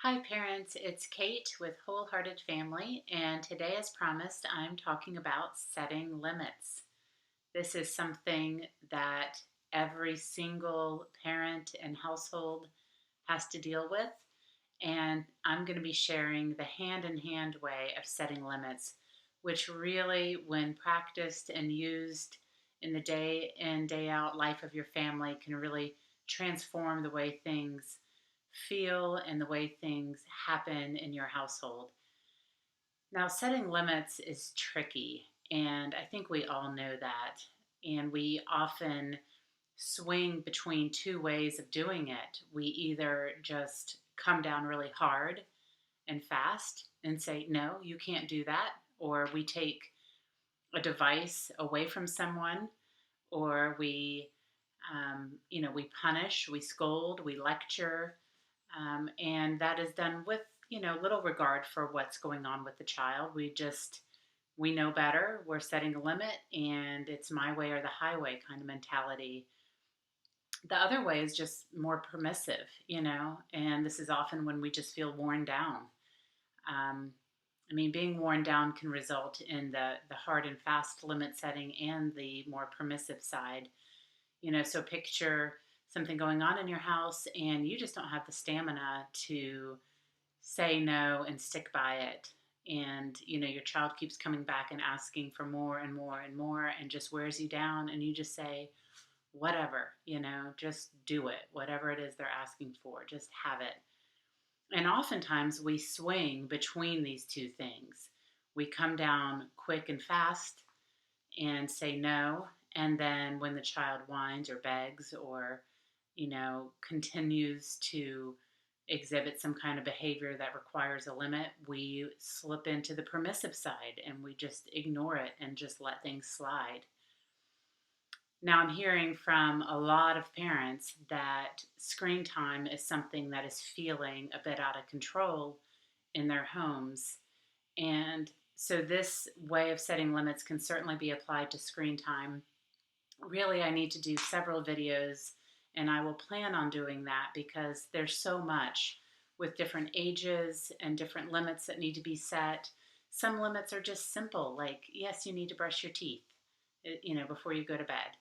Hi, parents. It's Kate with Wholehearted Family, and today, as promised, I'm talking about setting limits. This is something that every single parent and household has to deal with, and I'm going to be sharing the hand in hand way of setting limits, which really, when practiced and used in the day in, day out life of your family, can really transform the way things feel and the way things happen in your household. Now, setting limits is tricky, and I think we all know that. And we often swing between two ways of doing it. We either just come down really hard and fast and say, no, you can't do that, or we take a device away from someone, or we punish, we scold, we lecture, and that is done with little regard for what's going on with the child. We know better. We're setting a limit, and it's my way or the highway kind of mentality. The other way is just more permissive, and this is often when we just feel worn down. Um, being worn down can result in the hard and fast limit setting and the more permissive side. So picture something going on in your house and you just don't have the stamina to say no and stick by it. And, your child keeps coming back and asking for more and more and more and just wears you down. And you just say, whatever, just do it. Whatever it is they're asking for, just have it. And oftentimes we swing between these two things. We come down quick and fast and say no. And then when the child whines or begs or, continues to exhibit some kind of behavior that requires a limit, we slip into the permissive side and we just ignore it and just let things slide. Now, I'm hearing from a lot of parents that screen time is something that is feeling a bit out of control in their homes. And so, this way of setting limits can certainly be applied to screen time. Really, I need to do several videos, and I will plan on doing that because there's so much with different ages and different limits that need to be set. Some limits are just simple, like, yes, you need to brush your teeth, before you go to bed.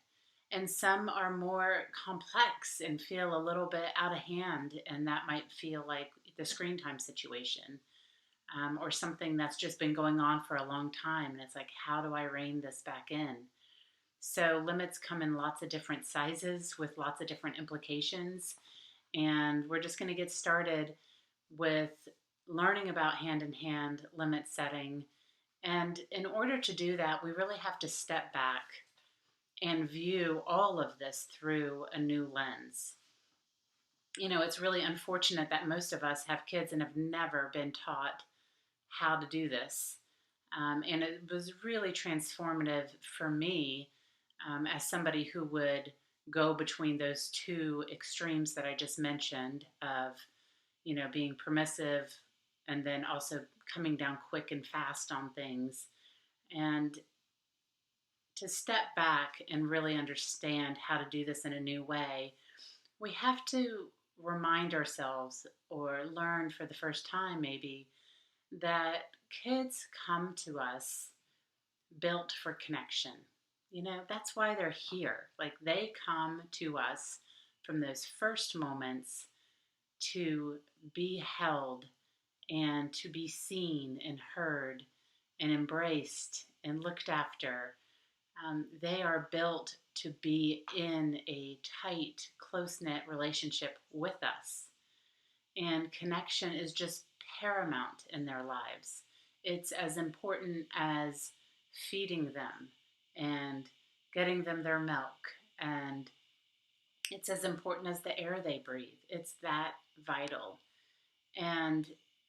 And some are more complex and feel a little bit out of hand, and that might feel like the screen time situation, or something that's just been going on for a long time. And it's like, how do I rein this back in? So limits come in lots of different sizes with lots of different implications. And we're just going to get started with learning about hand in hand limit setting. And in order to do that, we really have to step back and view all of this through a new lens. It's really unfortunate that most of us have kids and have never been taught how to do this. And it was really transformative for me, as somebody who would go between those two extremes that I just mentioned of, being permissive and then also coming down quick and fast on things. And to step back and really understand how to do this in a new way, we have to remind ourselves or learn for the first time, maybe, that kids come to us built for connection. That's why they're here. Like, they come to us from those first moments to be held and to be seen and heard and embraced and looked after. They are built to be in a tight, close knit relationship with us. And connection is just paramount in their lives. It's as important as feeding them and getting them their milk. And it's as important as the air they breathe. It's that vital. And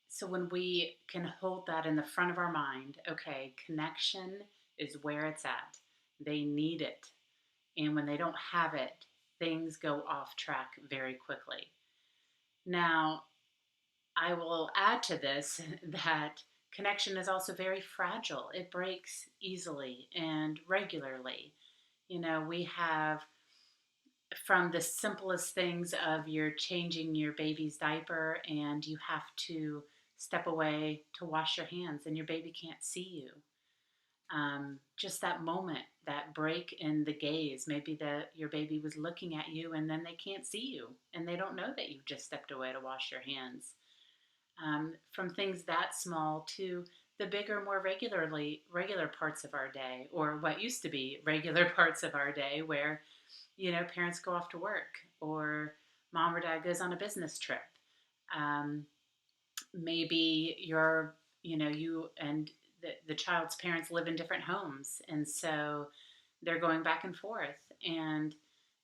so when we can hold that in the front of our mind, okay, connection is where it's at. They need it. And when they don't have it, things go off track very quickly. Now, I will add to this that connection is also very fragile. It breaks easily and regularly. We have from the simplest things of you're changing your baby's diaper and you have to step away to wash your hands and your baby can't see you. Just that moment, that break in the gaze. Maybe your baby was looking at you and then they can't see you and they don't know that you've just stepped away to wash your hands. From things that small to the bigger, more regular parts of our day, or what used to be regular parts of our day, where parents go off to work, or mom or dad goes on a business trip. Um, Maybe you and the child's parents live in different homes, and so they're going back and forth. And